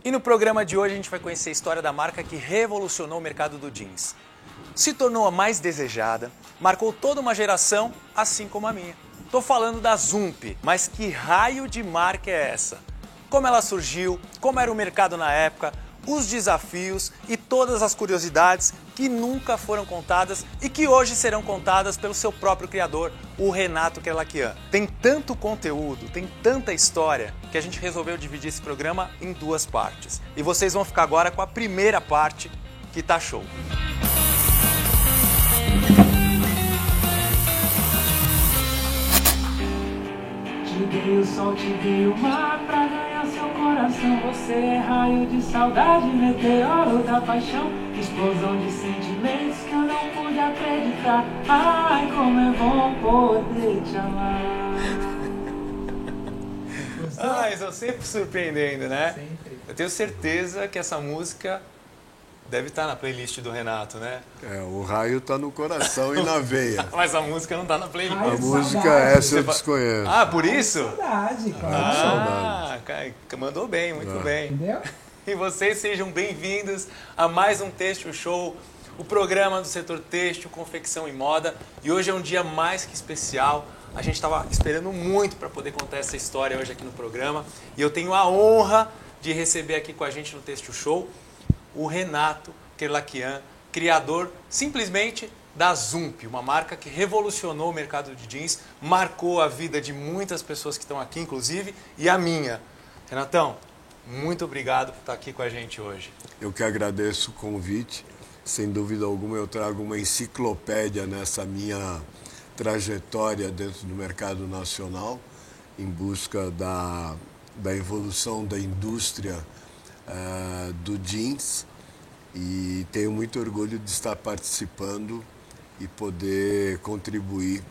E no programa de hoje a gente vai conhecer a história da marca que revolucionou o mercado do jeans. Se tornou a mais desejada, marcou toda uma geração, assim como a minha. Tô falando da Zump, mas que raio de marca é essa? Como ela surgiu, como era o mercado na época, os desafios e todas as curiosidades que nunca foram contadas e que hoje serão contadas pelo seu próprio criador, o Renato Kerlakian. Tem tanto conteúdo, tem tanta história, que a gente resolveu dividir esse programa em duas partes. E vocês vão ficar agora com a primeira parte, que tá show. Te dei o sol, te dei o mar pra ganhar seu coração. Você é raio de saudade, meteoro da paixão, explosão de sentimentos que eu não pude acreditar. Ai, como é bom poder te amar. Ah, estão sempre surpreendendo, né? Sempre. Eu tenho certeza que essa música deve estar na playlist do Renato, né? O raio tá no coração e na veia. Mas a música não tá na playlist. A Ai, música saudade. essa eu desconheço. Ah, por isso? Saudade, claro. Ah, mandou bem, muito bem. Entendeu? E vocês sejam bem-vindos a mais um Têxtil Show, o programa do setor têxtil, confecção e moda. E hoje é um dia mais que especial. A gente estava esperando muito para poder contar essa história hoje aqui no programa. E eu tenho a honra de receber aqui com a gente no Têxtil Show o Renato Kerlakian, criador simplesmente da Zump, uma marca que revolucionou o mercado de jeans, marcou a vida de muitas pessoas que estão aqui, inclusive, e a minha. Renatão, muito obrigado por estar aqui com a gente hoje. Eu que agradeço o convite. Sem dúvida alguma eu trago uma enciclopédia nessa minha trajetória dentro do mercado nacional, em busca da evolução da indústria do jeans, e tenho muito orgulho de estar participando e poder contribuir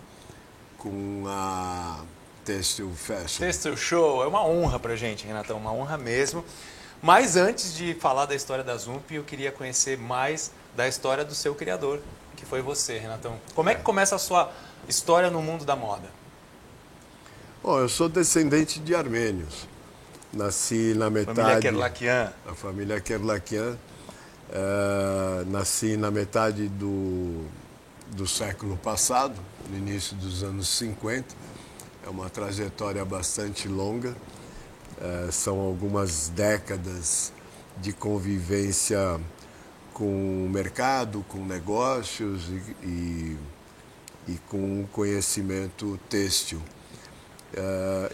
com a Têxtil Fashion. Têxtil Show é uma honra pra gente, Renatão, uma honra mesmo. Mas antes de falar da história da Zump, eu queria conhecer mais da história do seu criador, que foi você, Renatão. Como é que começa a sua história no mundo da moda? Bom, eu sou descendente de armênios. Nasci na metade... Família Kerlakian. A família Kerlakian. Nasci na metade do século passado, no início dos anos 50. É uma trajetória bastante longa. São algumas décadas de convivência com o mercado, com negócios e com conhecimento têxtil.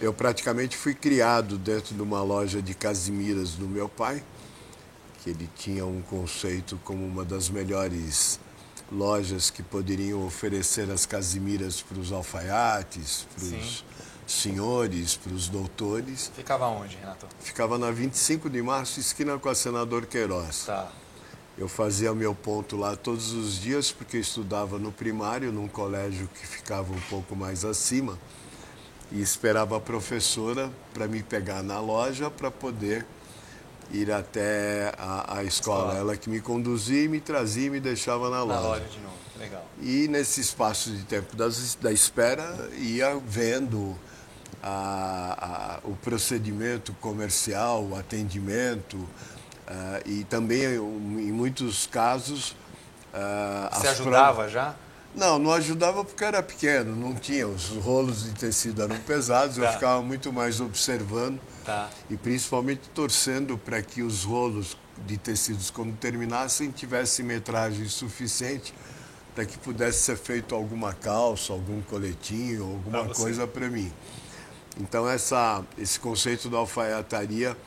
Eu praticamente fui criado dentro de uma loja de casimiras do meu pai, que ele tinha um conceito como uma das melhores lojas que poderiam oferecer as casimiras para os alfaiates, para os senhores, para os doutores. Ficava onde, Renato? Ficava na 25 de março, esquina com a Senador Queiroz. Tá. Eu fazia meu ponto lá todos os dias, porque eu estudava no primário, num colégio que ficava um pouco mais acima, e esperava a professora para me pegar na loja para poder ir até a escola. Ela que me conduzia e me trazia e me deixava na loja. Na loja de novo, legal. E nesse espaço de tempo da espera, ia vendo o procedimento comercial, o atendimento, e também, em muitos casos... Você ajudava já? Não ajudava porque era pequeno, não tinha. Os rolos de tecido eram pesados, eu ficava muito mais observando e principalmente torcendo para que os rolos de tecidos, quando terminassem, tivessem metragem suficiente para que pudesse ser feito alguma calça, algum coletinho, alguma coisa para mim. Então, esse conceito da alfaiataria,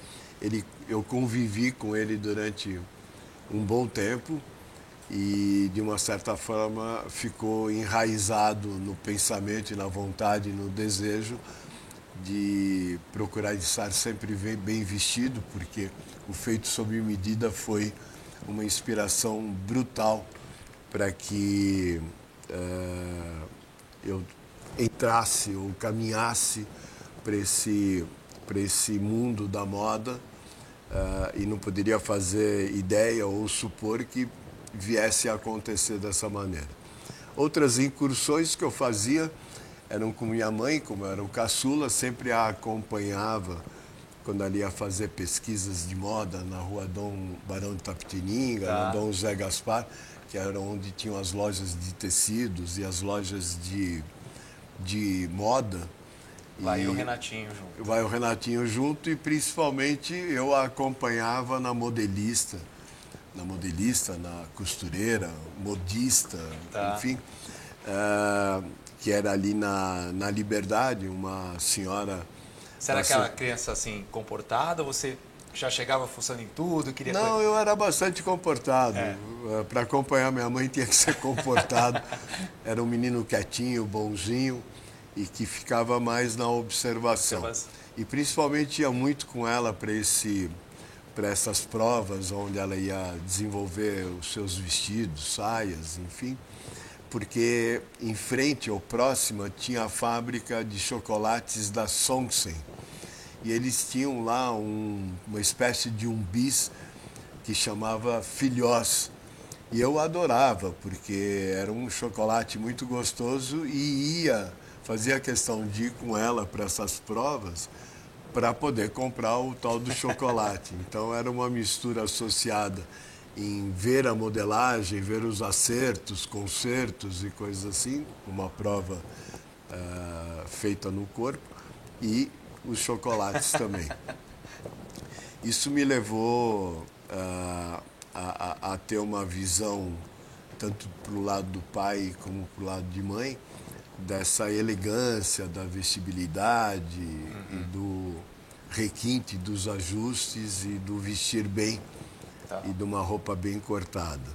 eu convivi com ele durante um bom tempo. E, de uma certa forma, ficou enraizado no pensamento e na vontade, no desejo de procurar estar sempre bem vestido, porque o feito sob medida foi uma inspiração brutal para que eu entrasse ou caminhasse para esse mundo da moda, e não poderia fazer ideia ou supor que viesse a acontecer dessa maneira. Outras incursões que eu fazia eram com minha mãe, como era o caçula, sempre a acompanhava quando ela ia fazer pesquisas de moda na rua Dom Barão de Tapetininga, Tá. no Dom Zé Gaspar, que era onde tinham as lojas de tecidos e as lojas de moda. Vai o Renatinho junto. Vai o Renatinho junto e principalmente eu a acompanhava na modelista, na costureira, modista, Tá. enfim, que era ali na Liberdade, uma senhora... Você era aquela criança assim, comportada, ou você já chegava fuçando em tudo, queria... Não, eu era bastante comportado. É. Para acompanhar minha mãe tinha que ser comportado. Era um menino quietinho, bonzinho e que ficava mais na observação. E principalmente ia muito com ela para essas provas onde ela ia desenvolver os seus vestidos, saias, enfim, porque em frente ou próxima tinha a fábrica de chocolates da Songsen. E eles tinham lá uma espécie de um bis que chamava Filhós. E eu adorava, porque era um chocolate muito gostoso e fazia questão de ir com ela para essas provas para poder comprar o tal do chocolate. Então era uma mistura associada em ver a modelagem, ver os acertos, consertos e coisas assim, uma prova feita no corpo e os chocolates também. Isso me levou a ter uma visão, tanto para o lado do pai como para o lado de mãe, dessa elegância, da vestibilidade e do requinte dos ajustes e do vestir bem e de uma roupa bem cortada.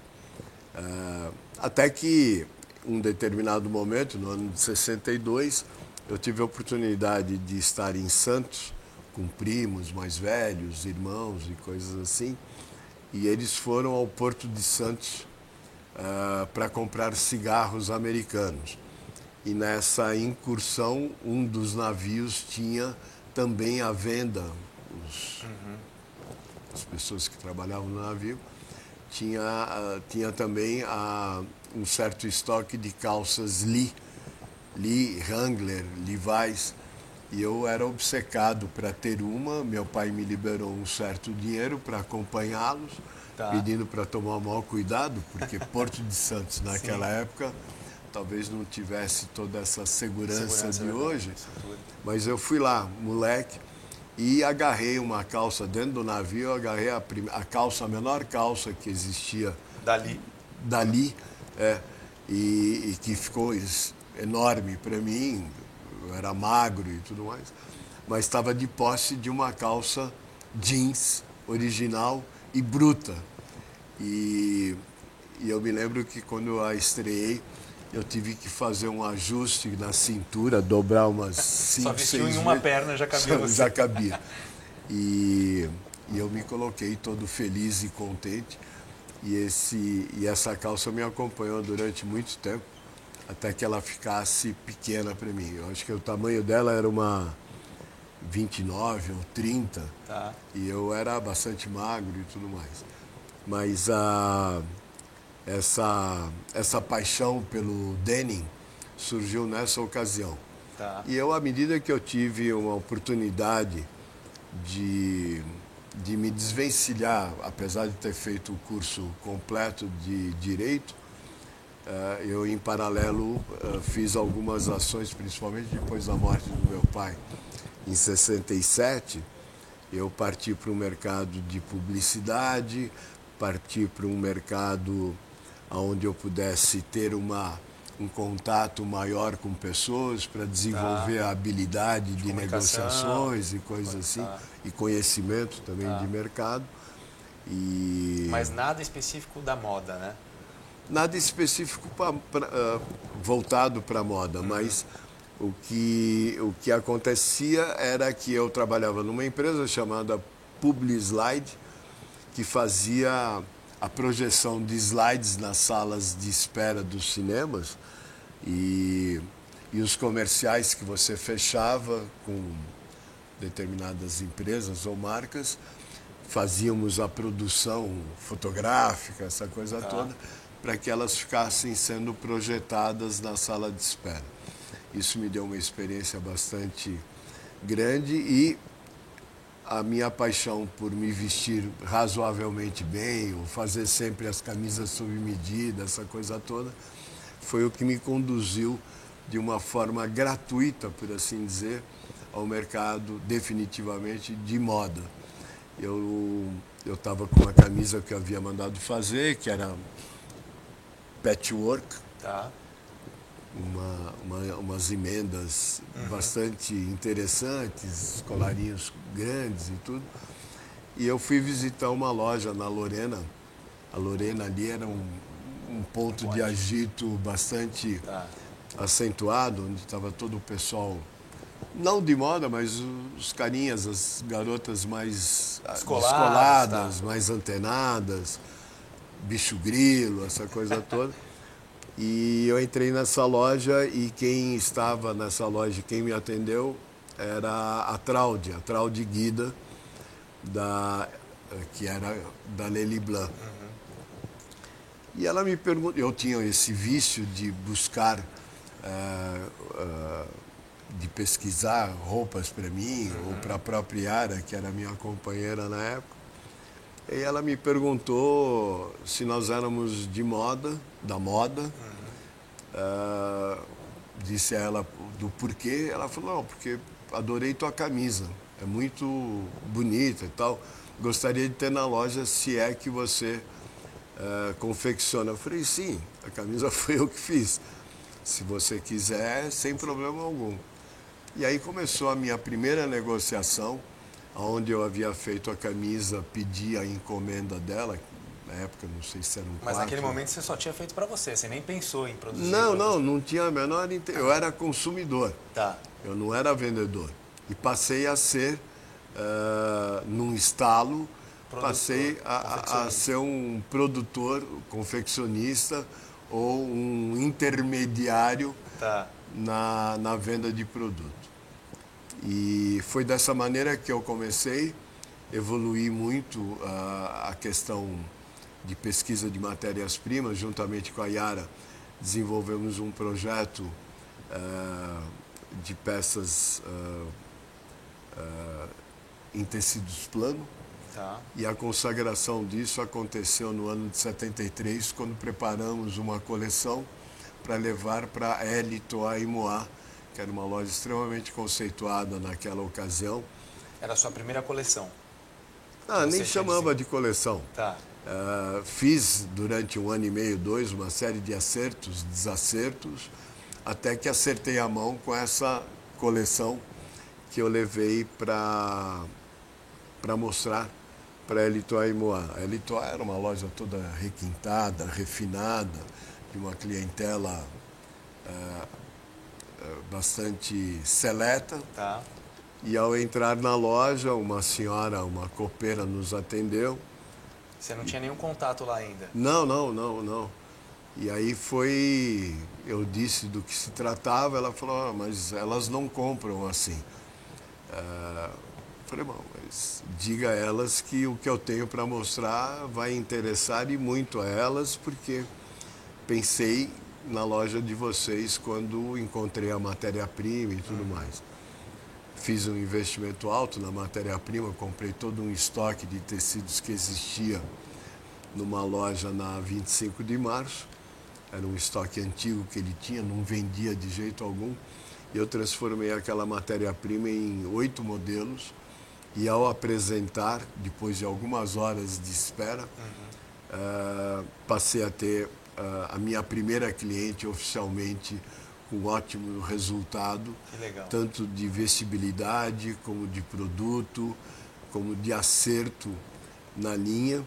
Até que, um determinado momento, no ano de 62, eu tive a oportunidade de estar em Santos com primos mais velhos, irmãos e coisas assim, e eles foram ao Porto de Santos para comprar cigarros americanos. E nessa incursão, um dos navios tinha também à venda, as pessoas que trabalhavam no navio, tinha também um certo estoque de calças Lee, Wrangler, Levi's, e eu era obcecado para ter uma. Meu pai me liberou um certo dinheiro para acompanhá-los, pedindo para tomar o maior cuidado, porque Porto de Santos, naquela época, talvez não tivesse toda essa segurança de hoje, mas eu fui lá, moleque, e agarrei uma calça dentro do navio, agarrei a menor calça que existia dali, e que ficou enorme para mim. Eu era magro e tudo mais, mas estava de posse de uma calça jeans original e bruta. E eu me lembro que quando eu a estreei, eu tive que fazer um ajuste na cintura, dobrar umas 5, 6 vezes. Só vestiu em uma perna, já cabia você. Já cabia. E eu me coloquei todo feliz e contente. E essa calça me acompanhou durante muito tempo, até que ela ficasse pequena para mim. Eu acho que o tamanho dela era uma 29 ou 30, e eu era bastante magro e tudo mais. Mas essa paixão pelo denim surgiu nessa ocasião. E eu, à medida que eu tive uma oportunidade de me desvencilhar, apesar de ter feito o curso completo de Direito, eu, em paralelo, fiz algumas ações, principalmente depois da morte do meu pai, em 67. Eu parti para o mercado de publicidade, parti para um mercado onde eu pudesse ter um contato maior com pessoas para desenvolver a habilidade de negociações e coisas assim, e conhecimento também de mercado. Mas nada específico da moda, né? Nada específico voltado para a moda, mas o que acontecia era que eu trabalhava numa empresa chamada Publislide, que fazia a projeção de slides nas salas de espera dos cinemas e os comerciais que você fechava com determinadas empresas ou marcas, fazíamos a produção fotográfica, essa coisa toda, para que elas ficassem sendo projetadas na sala de espera. Isso me deu uma experiência bastante grande e a minha paixão por me vestir razoavelmente bem, ou fazer sempre as camisas sob medida, essa coisa toda, foi o que me conduziu de uma forma gratuita, por assim dizer, ao mercado definitivamente de moda. Eu estava com uma camisa que eu havia mandado fazer, que era patchwork, Tá. umas emendas bastante interessantes, colarinhos grandes e tudo. E eu fui visitar uma loja na Lorena. A Lorena ali era um ponto de agito bastante acentuado, onde estava todo o pessoal, não de moda, mas os carinhas, as garotas mais descoladas, mais antenadas, bicho grilo, essa coisa toda. E eu entrei nessa loja e quem estava nessa loja, quem me atendeu, era a Traude Guida, que era da Lely Blanc. E ela me perguntou, eu tinha esse vício de buscar, de pesquisar roupas para mim, ou para a própria Yara, que era minha companheira na época. E ela me perguntou se nós éramos de moda, da moda. Disse a ela do porquê. Ela falou, não, porque adorei tua camisa, é muito bonita e tal. Gostaria de ter na loja, se é que você confecciona. Eu falei, sim, a camisa foi eu que fiz. Se você quiser, sem problema algum. E aí começou a minha primeira negociação, onde eu havia feito a camisa, pedi a encomenda dela. Na época, não sei se era um Mas quarto. naquele momento você só tinha feito para você nem pensou em produzir. Não tinha a menor interesse. Eu era consumidor. Tá. Eu não era vendedor. E passei a ser, num estalo, passei a ser um produtor, confeccionista ou um intermediário na venda de produto. E foi dessa maneira que eu comecei, evoluí muito a questão de pesquisa de matérias-primas. Juntamente com a Yara, desenvolvemos um projeto de peças em tecidos plano. Tá. E a consagração disso aconteceu no ano de 73, quando preparamos uma coleção para levar para L, Toa e Moá, que era uma loja extremamente conceituada naquela ocasião. Era a sua primeira coleção? Nem chamava de coleção. Tá. Fiz durante 1 ano e meio, 2, uma série de acertos, desacertos, até que acertei a mão com essa coleção que eu levei para mostrar para a Elitoa e Moá. A Elitoa era uma loja toda requintada, refinada, de uma clientela bastante seleta. Tá. E ao entrar na loja, uma senhora, uma copeira, nos atendeu. Você não tinha nenhum contato lá ainda? Não. E aí eu disse do que se tratava, ela falou, mas elas não compram assim. Falei, bom, mas diga a elas que o que eu tenho para mostrar vai interessar e muito a elas, porque pensei na loja de vocês quando encontrei a matéria-prima e tudo mais. Fiz um investimento alto na matéria-prima, comprei todo um estoque de tecidos que existia numa loja na 25 de março. Era um estoque antigo que ele tinha, não vendia de jeito algum. E eu transformei aquela matéria-prima em 8 modelos. E ao apresentar, depois de algumas horas de espera, passei a ter a minha primeira cliente oficialmente, com ótimo resultado, tanto de vestibilidade, como de produto, como de acerto na linha,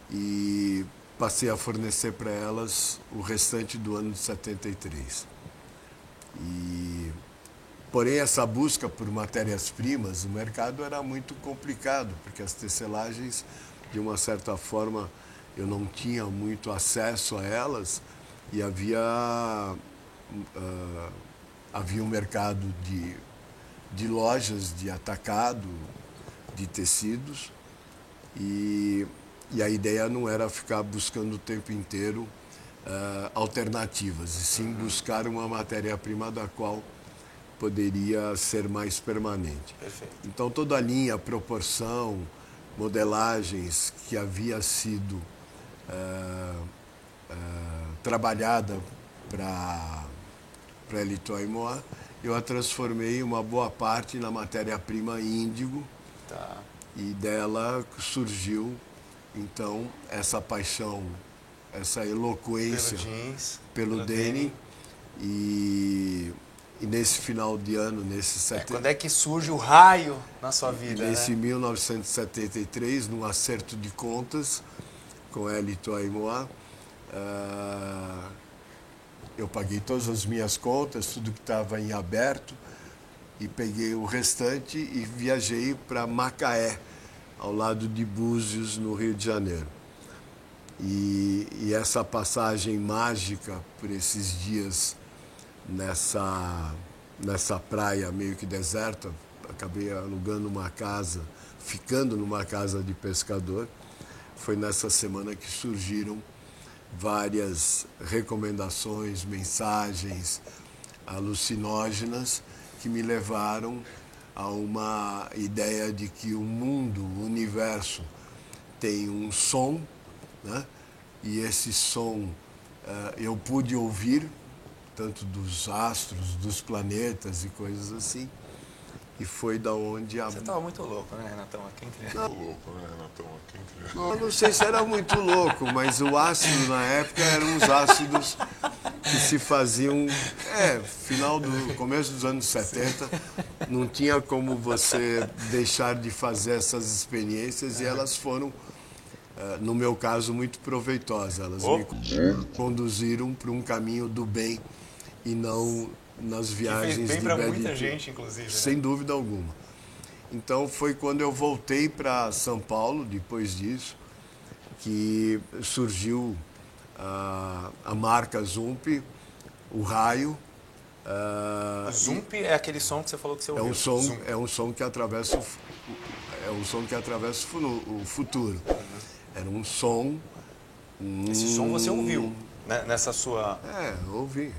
e passei a fornecer para elas o restante do ano de 73. Porém, essa busca por matérias-primas, o mercado era muito complicado, porque as tecelagens, de uma certa forma, eu não tinha muito acesso a elas, e havia um mercado de lojas de atacado, de tecidos, e a ideia não era ficar buscando o tempo inteiro alternativas, e sim buscar uma matéria-prima da qual poderia ser mais permanente. Perfeito. Então toda a linha, proporção, modelagens que havia sido trabalhada para Litois Moa, eu a transformei uma boa parte na matéria-prima índigo. Tá. E dela surgiu, então, essa paixão, essa eloquência pelo denim. E nesse final de ano, quando é que surge o raio na sua vida? Nesse 1973, num acerto de contas com Litois Moa, eu paguei todas as minhas contas, tudo que estava em aberto, e peguei o restante e viajei para Macaé, ao lado de Búzios, no Rio de Janeiro. E essa passagem mágica por esses dias nessa praia meio que deserta, acabei alugando uma casa, ficando numa casa de pescador. Foi nessa semana que surgiram várias recomendações, mensagens alucinógenas que me levaram a uma ideia de que o mundo, o universo, tem um som, né? E esse som eu pude ouvir, tanto dos astros, dos planetas e coisas assim. E foi da onde a... Você estava muito louco, né, Renatão? Não sei se era muito louco, mas o ácido na época eram uns ácidos que se faziam... começo dos anos 70, não tinha como você deixar de fazer essas experiências e elas foram, no meu caso, muito proveitosas. Elas me conduziram para um caminho do bem e não nas viagens de para muita gente, inclusive. Sem dúvida alguma. Então foi quando eu voltei para São Paulo, depois disso, que surgiu a marca Zump, o raio. Zump é aquele som que você falou que você ouviu. É um som que atravessa o futuro. Era um som. Esse som você ouviu, né, nessa sua... ouvi.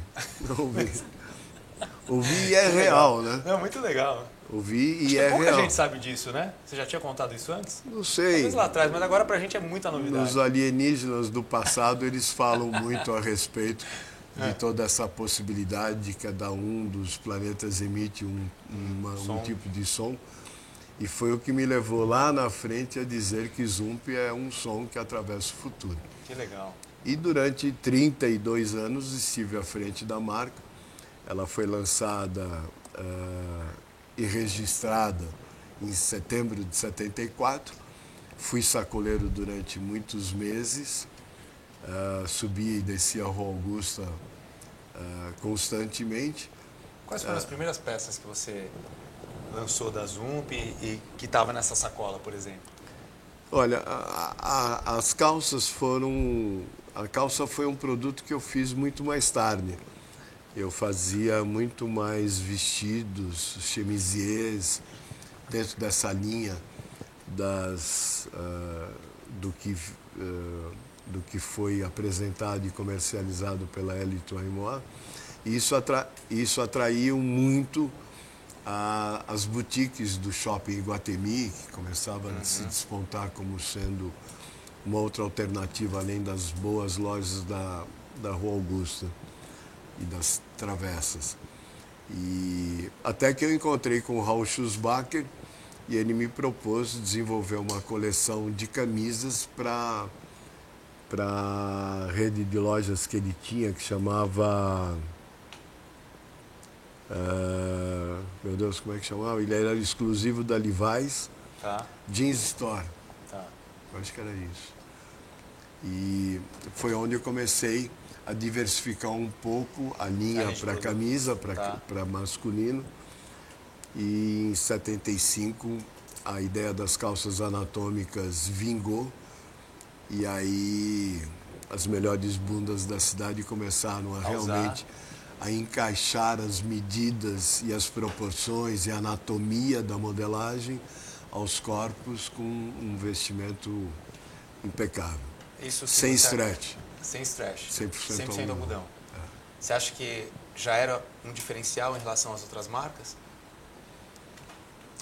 Ouvi e é real, né? É muito legal. Ouvi e é real. Pouca gente sabe disso, né? Você já tinha contado isso antes? Não sei. Talvez lá atrás, mas agora pra gente é muita novidade. Os alienígenas do passado, eles falam muito a respeito de toda essa possibilidade de cada um dos planetas emite um tipo de som. E foi o que me levou lá na frente a dizer que Zump é um som que atravessa o futuro. Que legal. E durante 32 anos estive à frente da marca. Ela foi lançada e registrada em setembro de 74. Fui sacoleiro durante muitos meses. Subia e descia a Rua Augusta constantemente. Quais foram as primeiras peças que você lançou da Zump e que estava nessa sacola, por exemplo? Olha, as calças foram... A calça foi um produto que eu fiz muito mais tarde. Eu fazia muito mais vestidos, chemisiers, dentro dessa linha do que foi apresentado e comercializado pela Litois Moa. E isso atraiu muito as boutiques do shopping Iguatemi, que começavam a se despontar como sendo uma outra alternativa, além das boas lojas da Rua Augusta e das travessas. E até que eu encontrei com o Raul Schussbacher e ele me propôs desenvolver uma coleção de camisas para a rede de lojas que ele tinha, que chamava... meu Deus, como é que chamava? Ele era exclusivo da Levi's, Jeans Store. Eu acho que era isso. E foi onde eu comecei a diversificar um pouco a linha para camisa, para masculino. E em 75 a ideia das calças anatômicas vingou. E aí as melhores bundas da cidade começaram a realmente a encaixar as medidas e as proporções e a anatomia da modelagem aos corpos com um vestimento impecável. Isso sem stretch. Sem stretch. 100% 100% algodão. Você acha que já era um diferencial em relação às outras marcas?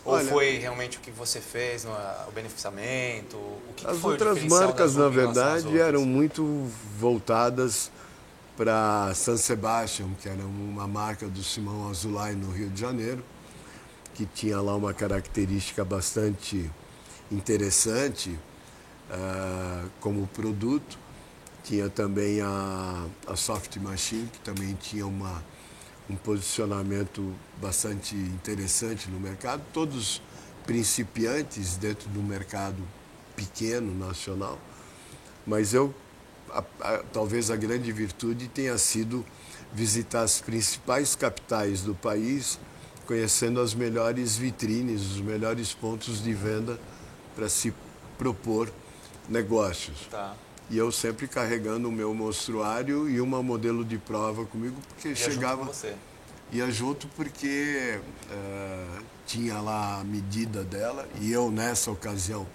Ou Olha, foi realmente o que você fez, o beneficiamento? O que as foi outras o diferencial marcas, da na Zump em relação às verdade, outras? eram muito voltadas para San Sebastian, que era uma marca do Simão Azulay no Rio de Janeiro, que tinha lá uma característica bastante interessante como produto. Tinha também a Soft Machine, que também tinha um posicionamento bastante interessante no mercado, todos principiantes dentro do mercado pequeno, nacional, mas talvez a grande virtude tenha sido visitar as principais capitais do país, conhecendo as melhores vitrines, os melhores pontos de venda para se propor negócios. Tá. E eu sempre carregando o meu mostruário e uma modelo de prova comigo, porque chegava... Junto com você. Ia junto porque tinha lá a medida dela e eu, nessa ocasião,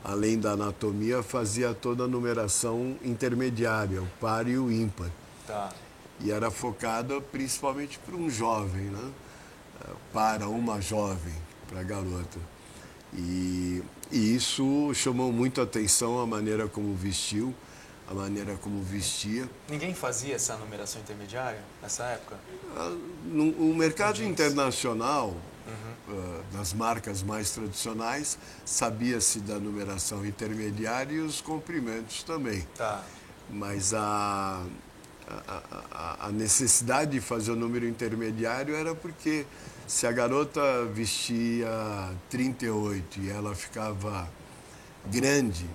além da anatomia, fazia toda a numeração intermediária, o par e o ímpar. Tá. E era focada principalmente para um jovem, né? Para uma jovem, para a garota. E isso chamou muito a atenção, a maneira como vestiu, a maneira como vestia. Ninguém fazia essa numeração intermediária nessa época? O mercado internacional, das marcas mais tradicionais, sabia-se da numeração intermediária e os comprimentos também. Tá. Mas a necessidade de fazer o número intermediário era porque se a garota vestia 38 e ela ficava grande,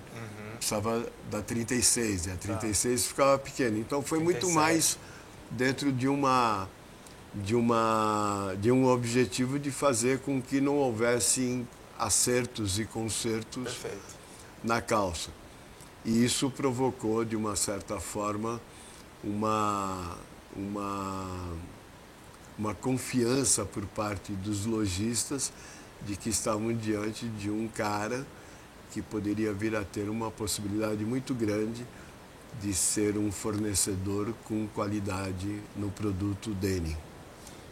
precisava da 36, e a 36 ficava pequena. Então foi 37. Muito mais dentro de um objetivo de fazer com que não houvessem acertos e consertos Perfeito. na calça. E isso provocou, de uma certa forma, uma confiança por parte dos lojistas de que estavam diante de um cara que poderia vir a ter uma possibilidade muito grande de ser um fornecedor com qualidade no produto denim.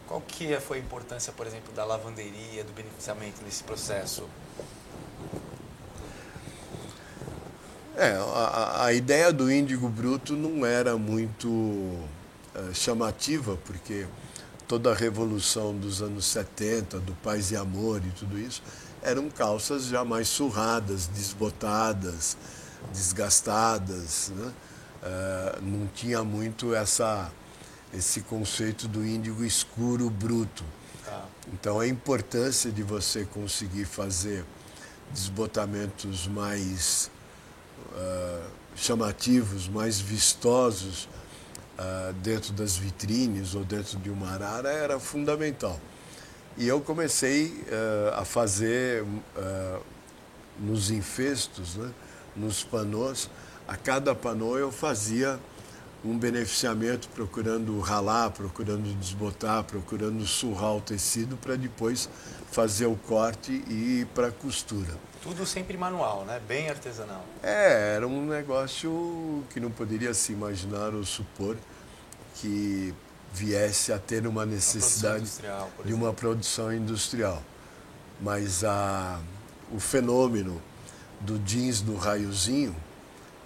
Qual que foi a importância, por exemplo, da lavanderia, do beneficiamento nesse processo? A ideia do índigo bruto não era muito chamativa, porque toda a revolução dos anos 70, do Paz e Amor e tudo isso, eram calças já mais surradas, desbotadas, desgastadas, né? Não tinha muito esse conceito do índigo escuro bruto. Então a importância de você conseguir fazer desbotamentos mais chamativos, mais vistosos dentro das vitrines ou dentro de uma arara era fundamental. E eu comecei a fazer nos infestos, né, nos panôs, a cada panô eu fazia um beneficiamento procurando ralar, procurando desbotar, procurando surrar o tecido para depois fazer o corte e ir para a costura. Tudo sempre manual, né? Bem artesanal. Era um negócio que não poderia se imaginar ou supor que viesse a ter uma necessidade de uma produção industrial. Mas o fenômeno do jeans do raiozinho,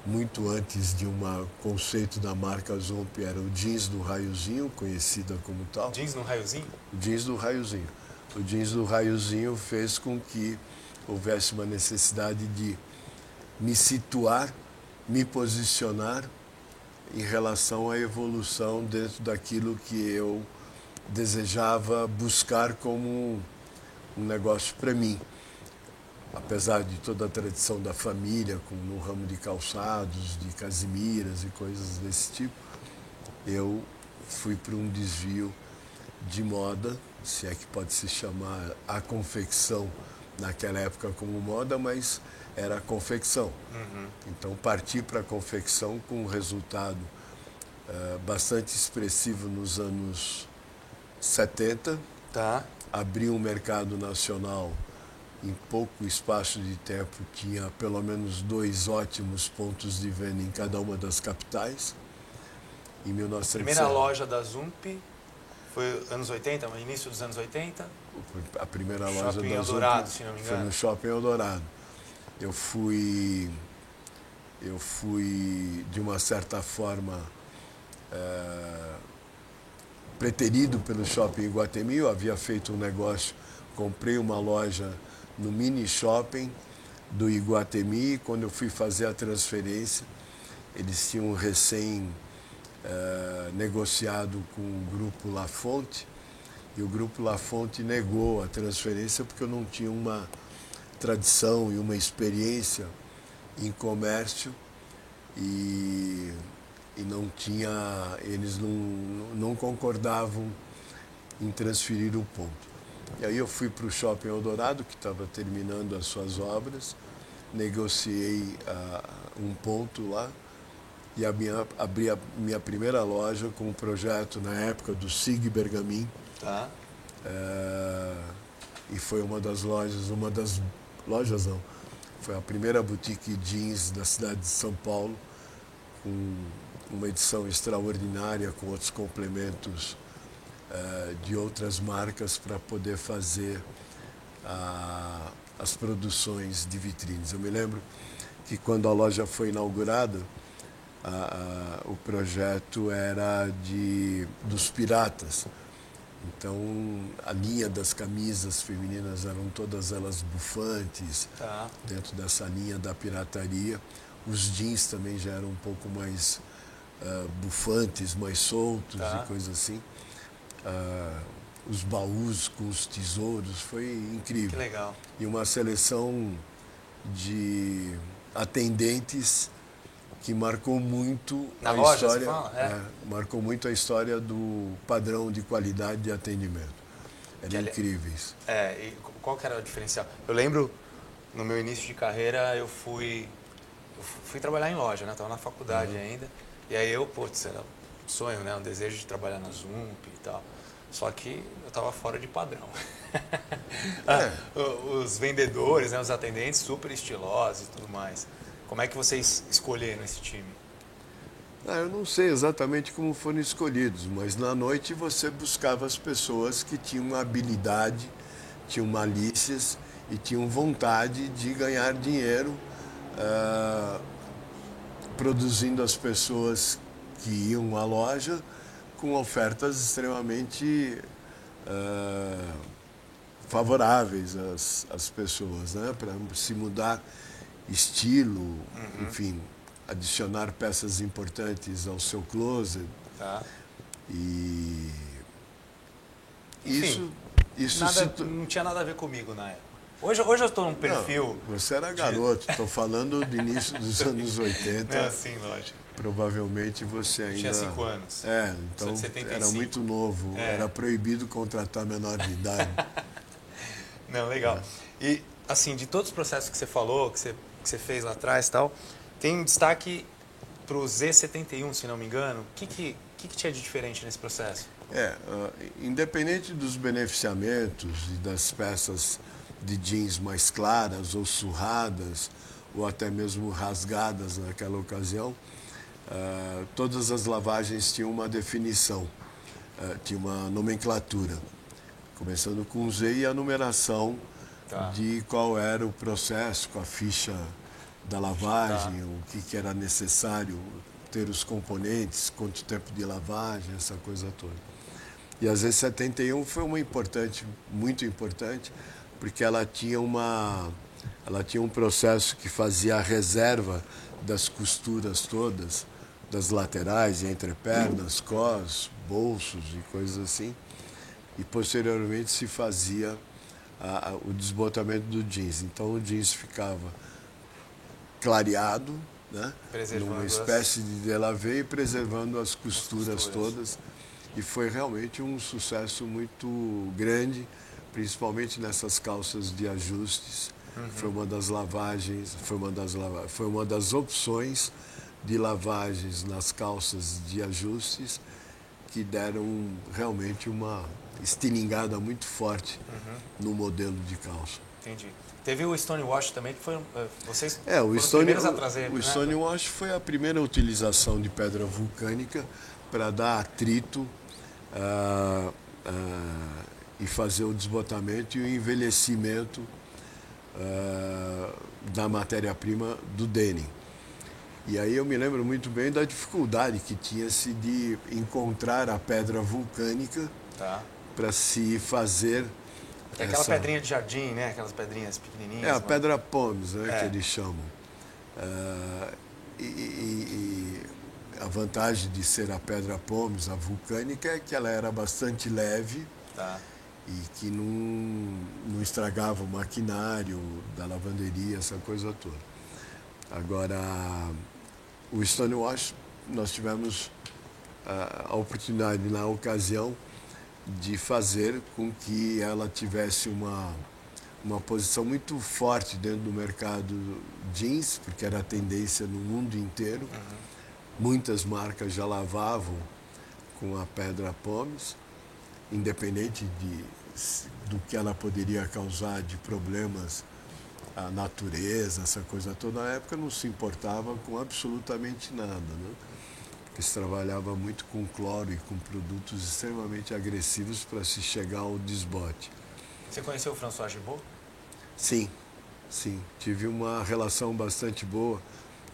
muito antes de um conceito da marca Zump, era o jeans do raiozinho, conhecida como tal. Jeans no raiozinho? O jeans do raiozinho. O jeans do raiozinho fez com que houvesse uma necessidade de me situar, me posicionar em relação à evolução dentro daquilo que eu desejava buscar como um negócio para mim. Apesar de toda a tradição da família, no ramo de calçados, de casimiras e coisas desse tipo, eu fui para um desvio de moda, se é que pode se chamar a confecção naquela época como moda, mas era a confecção. Então parti para a confecção com um resultado bastante expressivo nos anos 70. Tá. Abri um mercado nacional em pouco espaço de tempo, tinha pelo menos 2 ótimos pontos de venda em cada uma das capitais. Em 1900... Primeira loja da Zump Foi anos 80, início dos anos 80? A primeira loja Shopping da Eldorado, Zup se não me foi engano. no Shopping Eldorado. Eu fui de uma certa forma preterido pelo Shopping Iguatemi. Eu havia feito um negócio, comprei uma loja no mini shopping do Iguatemi. Quando eu fui fazer a transferência, eles tinham recém negociado com o Grupo La Fonte, e o Grupo La Fonte negou a transferência porque eu não tinha uma tradição e uma experiência em comércio e não tinha, eles não concordavam em transferir o ponto. E aí eu fui para o Shopping Eldorado, que estava terminando as suas obras, negociei um ponto lá e abri a minha primeira loja com um projeto na época do Sig Bergamin. Tá. E foi uma das lojas não, foi a primeira boutique jeans da cidade de São Paulo, com uma edição extraordinária, com outros complementos de outras marcas para poder fazer as produções de vitrines. Eu me lembro que quando a loja foi inaugurada, o projeto era dos piratas. Então, a linha das camisas femininas eram todas elas bufantes, Tá. dentro dessa linha da pirataria. Os jeans também já eram um pouco mais bufantes, mais soltos, Tá. e coisas assim. Os baús com os tesouros, foi incrível. Que legal. E uma seleção de atendentes que marcou muito Na a loja, história, você fala? marcou muito a história do padrão de qualidade de atendimento. Era incrível isso. E qual que era o diferencial? Eu lembro, no meu início de carreira, eu fui trabalhar em loja, né? Estava na faculdade ainda. E aí era um sonho, né? Um desejo de trabalhar na Zump e tal. Só que eu estava fora de padrão. Os vendedores, né? Os atendentes super estilosos e tudo mais. Como é que vocês escolheram esse time? Eu não sei exatamente como foram escolhidos, mas na noite você buscava as pessoas que tinham habilidade, tinham malícias e tinham vontade de ganhar dinheiro, produzindo as pessoas que iam à loja com ofertas extremamente favoráveis às pessoas, né? Para se mudar estilo, enfim, adicionar peças importantes ao seu closet. Tá. E Enfim, isso não tinha nada a ver comigo na época. Hoje eu estou num perfil... Não, você era garoto, estou falando do início dos anos 80. É assim, lógico. Provavelmente você ainda... Tinha 5 anos. Então Sou de 75. era muito novo, era proibido contratar menor de idade. Não, legal. E, assim, de todos os processos que você falou, que você fez lá atrás e tal, tem um destaque para o Z71, se não me engano. O que tinha de diferente nesse processo? Independente dos beneficiamentos e das peças de jeans mais claras ou surradas, ou até mesmo rasgadas naquela ocasião, todas as lavagens tinham uma definição, tinha uma nomenclatura, começando com Z e a numeração de qual era o processo, com a ficha da lavagem, o que era necessário ter os componentes, quanto tempo de lavagem, essa coisa toda. E a Z71 foi muito importante, porque ela tinha um processo que fazia a reserva das costuras todas, das laterais, entre pernas, cós, bolsos e coisas assim. E posteriormente se fazia o desbotamento do jeans. Então o jeans ficava clareado, né? Numa espécie de delavé, e preservando as costuras todas. E foi realmente um sucesso muito grande, principalmente nessas calças de ajustes. Foi uma das lavagens, foi uma das opções de lavagens nas calças de ajustes que deram realmente uma estilingada muito forte no modelo de calça. Entendi. Teve o Stonewash também, que foi vocês foram os primeiros a trazer. O Stonewash foi a primeira utilização de pedra vulcânica para dar atrito e fazer o desbotamento e o envelhecimento da matéria-prima do denim. E aí eu me lembro muito bem da dificuldade que tinha-se de encontrar a pedra vulcânica para se fazer... Aquela pedrinha de jardim, né? Aquelas pedrinhas pequenininhas. A pedra pomes, né? Que eles chamam. E a vantagem de ser a pedra pomes, a vulcânica, é que ela era bastante leve e que não estragava o maquinário da lavanderia, essa coisa toda. Agora, o Stonewash, nós tivemos a oportunidade, na ocasião, de fazer com que ela tivesse uma posição muito forte dentro do mercado jeans, porque era a tendência no mundo inteiro. Muitas marcas já lavavam com a pedra pomes, independente do que ela poderia causar de problemas à natureza, essa coisa toda. Na época não se importava com absolutamente nada, né? Porque se trabalhava muito com cloro e com produtos extremamente agressivos para se chegar ao desbote. Você conheceu o François Gibault? Sim. Tive uma relação bastante boa,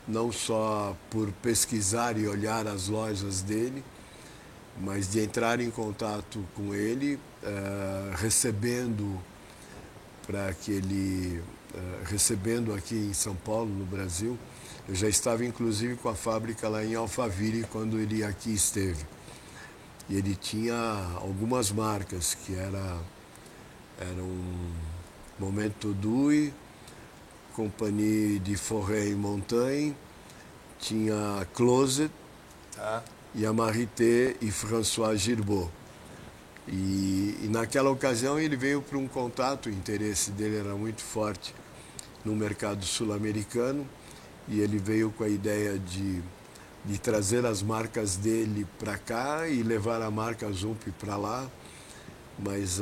não só por pesquisar e olhar as lojas dele, mas de entrar em contato com ele, recebendo aqui em São Paulo, no Brasil. Eu já estava, inclusive, com a fábrica lá em Alphaville quando ele aqui esteve. E ele tinha algumas marcas, que eram Momento Dui, Compagnie de Forêt Montagne, tinha Closet, e a Marité e François Gibault. E naquela ocasião ele veio para um contato, o interesse dele era muito forte no mercado sul-americano, e ele veio com a ideia de trazer as marcas dele para cá e levar a marca Zump para lá, mas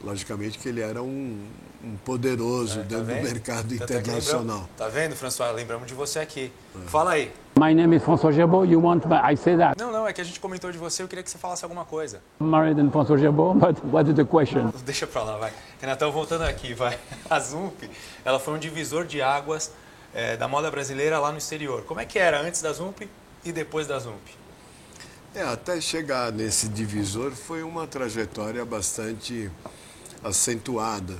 logicamente que ele era um poderoso dentro do mercado internacional. Tá vendo, François? Lembramos de você aqui. Fala aí. My name is François Gibault. You want I say that? Não, é que a gente comentou de você, eu queria que você falasse alguma coisa. I'm married than François Gibault, but what is the question? Deixa pra lá, vai. Renatão, voltando aqui, vai. A Zump, ela foi um divisor de águas da moda brasileira lá no exterior. Como é que era antes da Zump e depois da Zump? Até chegar nesse divisor foi uma trajetória bastante acentuada.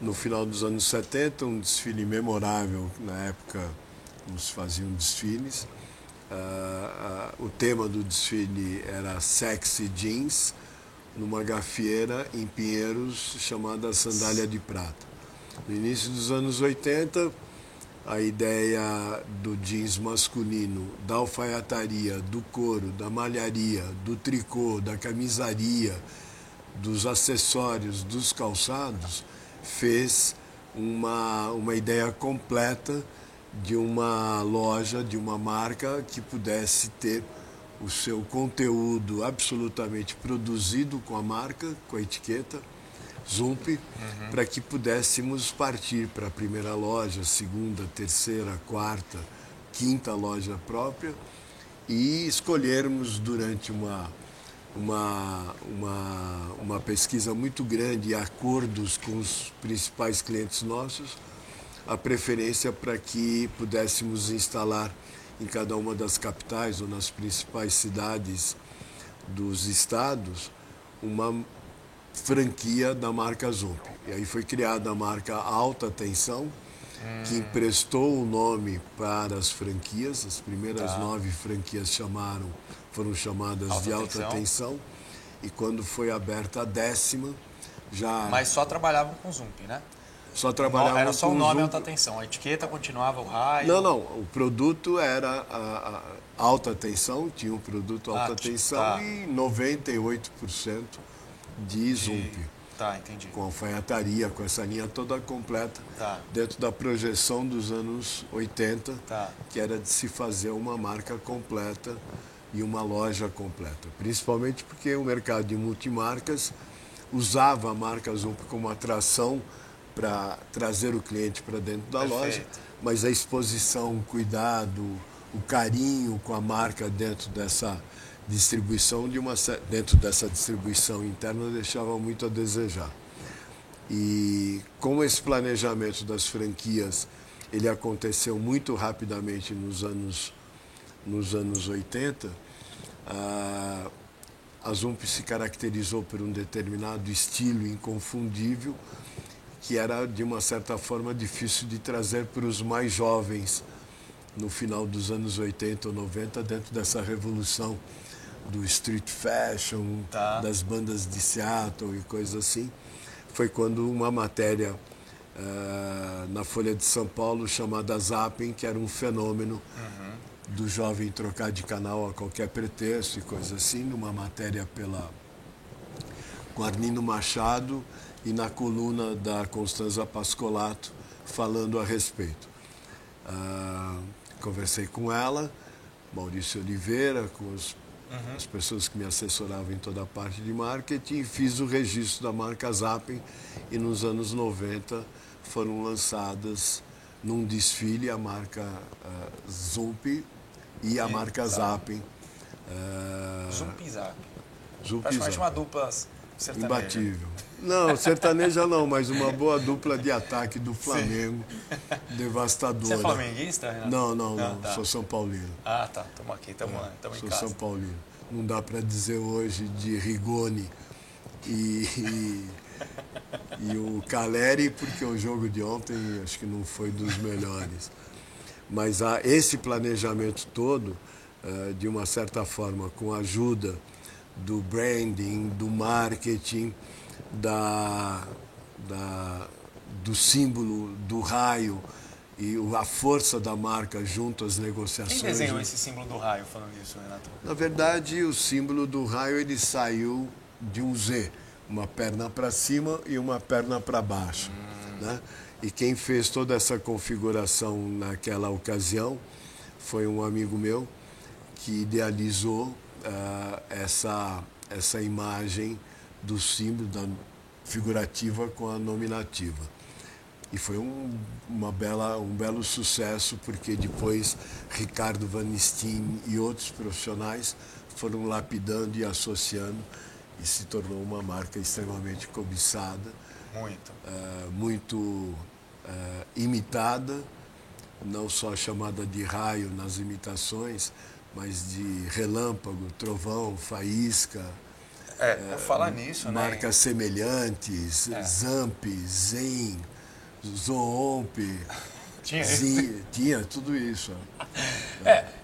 No final dos anos 70, um desfile memorável. Na época, nos faziam desfiles. O tema do desfile era Sexy Jeans, numa gafieira em Pinheiros chamada Sandália de Prata. No início dos anos 80, a ideia do jeans masculino, da alfaiataria, do couro, da malharia, do tricô, da camisaria, dos acessórios, dos calçados, fez uma ideia completa de uma loja, de uma marca que pudesse ter o seu conteúdo absolutamente produzido com a marca, com a etiqueta Zump, para que pudéssemos partir para a primeira loja, segunda, terceira, quarta, quinta loja própria e escolhermos durante uma pesquisa muito grande e acordos com os principais clientes nossos, a preferência para que pudéssemos instalar em cada uma das capitais ou nas principais cidades dos estados uma franquia da marca Zump. E aí foi criada a marca Alta Tensão, que emprestou o nome para as franquias. As primeiras 9 franquias foram chamadas de Alta Tensão. E quando foi aberta a 10ª, já... Mas só trabalhavam com Zump, né? Só trabalhavam Era só o nome Zump. Alta Tensão. A etiqueta continuava o raio? Não. O produto era a alta tensão, tinha um produto alta tensão e 98% de Zump. Entendi. Com alfaiataria, com essa linha toda completa, dentro da projeção dos anos 80, que era de se fazer uma marca completa e uma loja completa. Principalmente porque o mercado de multimarcas usava a marca Zump como atração para trazer o cliente para dentro da loja, mas a exposição, o cuidado, o carinho com a marca dentro distribuição dentro dessa distribuição interna deixava muito a desejar. E como esse planejamento das franquias ele aconteceu muito rapidamente nos anos 80, a Zump se caracterizou por um determinado estilo inconfundível que era, de uma certa forma, difícil de trazer para os mais jovens no final dos anos 80 ou 90, dentro dessa revolução do street fashion, das bandas de Seattle e coisas assim. Foi quando uma matéria na Folha de São Paulo chamada Zapping, que era um fenômeno do jovem trocar de canal a qualquer pretexto e coisa assim, numa matéria com Arlindo Machado e na coluna da Constanza Pascolato falando a respeito. Conversei com ela, Maurício Oliveira, com as pessoas que me assessoravam em toda a parte de marketing, fiz o registro da marca Zapping e nos anos 90 foram lançadas num desfile a marca Zump e a marca Zapping. Zump e Zapping. Praticamente uma dupla sertaneja. Imbatível. Não, sertaneja não, mas uma boa dupla de ataque do Flamengo, devastadora. Você é flamenguista, Renato? Não. Tá. Sou São Paulino. Ah, tá. Estamos aqui, estamos em Sou casa. São Paulino. Não dá para dizer hoje de Rigoni e o Caleri, porque o jogo de ontem acho que não foi dos melhores. Mas esse planejamento todo, de uma certa forma, com a ajuda do branding, do marketing, do símbolo do raio e a força da marca junto às negociações. Quem desenhou esse símbolo do raio, falando isso, Renato? Na verdade, o símbolo do raio ele saiu de um Z, uma perna para cima e uma perna para baixo. Né? E quem fez toda essa configuração naquela ocasião foi um amigo meu que idealizou essa imagem do símbolo da figurativa com a nominativa. E foi um belo sucesso, porque depois Ricardo Van Steen e outros profissionais foram lapidando e associando e se tornou uma marca extremamente cobiçada. Muito imitada, não só chamada de raio nas imitações, mas de relâmpago, trovão, faísca. Por falar nisso, marcas semelhantes, Zamp, Zen, Zoomp, tinha tudo isso.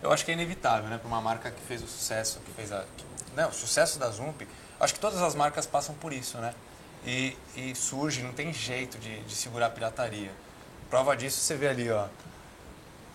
Eu acho que é inevitável, né, para uma marca que fez o sucesso, o sucesso da Zump. Acho que todas as marcas passam por isso, né? E surge, não tem jeito de segurar a pirataria. Prova disso você vê ali, ó.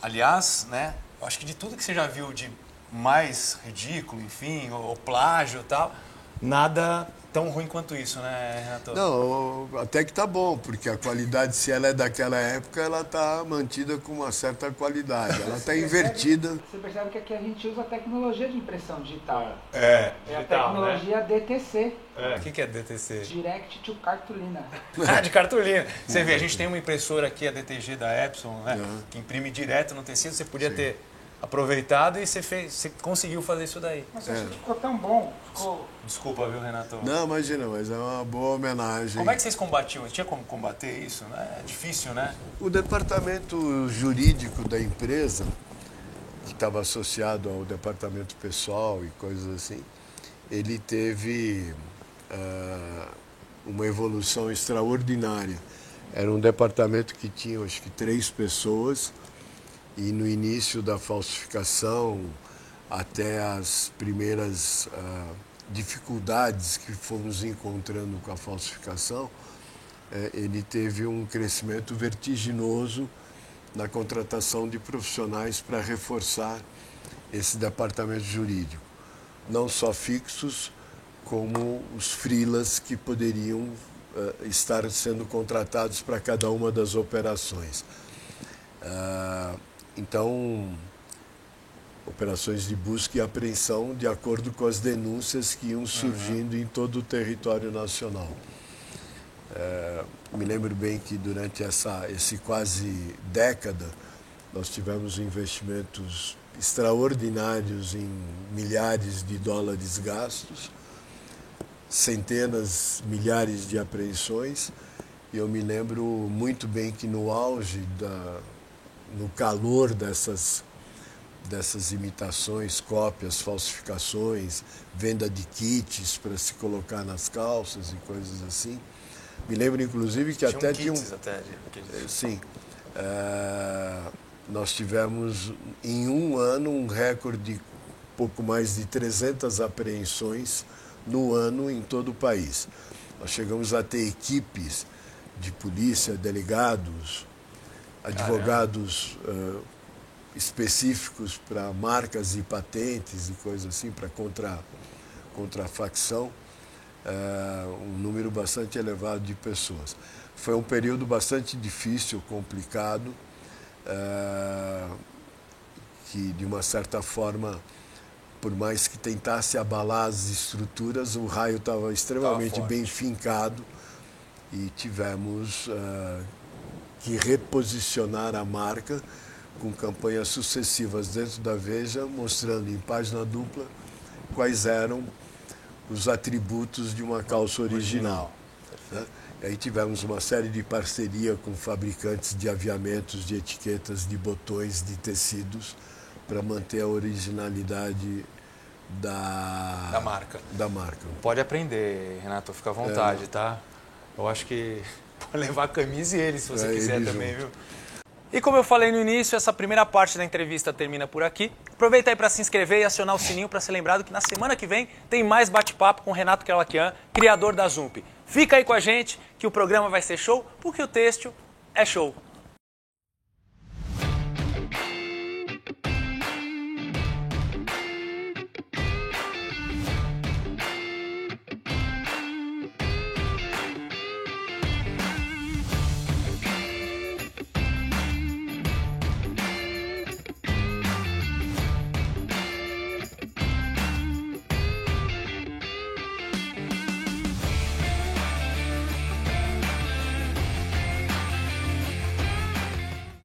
Aliás, né, eu acho que de tudo que você já viu de mais ridículo, enfim, ou plágio e tal, nada tão ruim quanto isso, né, Renato? Não, até que tá bom, porque a qualidade, se ela é daquela época, ela tá mantida com uma certa qualidade. Ela tá invertida. Você percebe que aqui a gente usa a tecnologia de impressão digital. É a tecnologia DTC. O que é DTC? Direct to Cartolina. De cartolina. Você vê, a gente tem uma impressora aqui, a DTG da Epson, né, que imprime direto no tecido. Você podia ter aproveitado e você conseguiu fazer isso daí. Mas acho que ficou tão bom. Desculpa, viu, Renato? Não, imagina, mas é uma boa homenagem. Como é que vocês combatiam? Tinha como combater isso? Né? É difícil, né? O departamento jurídico da empresa, que estava associado ao departamento pessoal e coisas assim, ele teve uma evolução extraordinária. Era um departamento que tinha, acho que, 3 pessoas. E no início da falsificação, até as primeiras dificuldades que fomos encontrando com a falsificação, ele teve um crescimento vertiginoso na contratação de profissionais para reforçar esse departamento jurídico. Não só fixos, como os freelas que poderiam estar sendo contratados para cada uma das operações. Então, operações de busca e apreensão de acordo com as denúncias que iam surgindo em todo o território nacional. Me lembro bem que durante esse quase década, Nós tivemos investimentos extraordinários em milhares de dólares gastos, centenas, milhares de apreensões. E eu me lembro muito bem que no auge, no calor dessas imitações, cópias, falsificações, venda de kits para se colocar nas calças e coisas assim. Me lembro, inclusive, que até tinha sim. Nós tivemos, em um ano, um recorde de pouco mais de 300 apreensões no ano em todo o país. Nós chegamos a ter equipes de polícia, delegados, advogados específicos para marcas e patentes e coisas assim, para contrafacção, um número bastante elevado de pessoas. Foi um período bastante difícil, complicado, que de uma certa forma, por mais que tentasse abalar as estruturas, o raio estava extremamente bem fincado e tivemos que reposicionar a marca com campanhas sucessivas dentro da Veja, mostrando em página dupla quais eram os atributos de uma calça original. Né? E aí tivemos uma série de parceria com fabricantes de aviamentos, de etiquetas, de botões, de tecidos, para manter a originalidade da marca. Pode aprender, Renato, fica à vontade, tá? Eu acho que pode levar a camisa e ele, se você quiser também, viu? E como eu falei no início, essa primeira parte da entrevista termina por aqui. Aproveita aí para se inscrever e acionar o sininho para ser lembrado que na semana que vem tem mais bate-papo com Renato Kerlakian, criador da Zump. Fica aí com a gente que o programa vai ser show, porque o têxtil é show.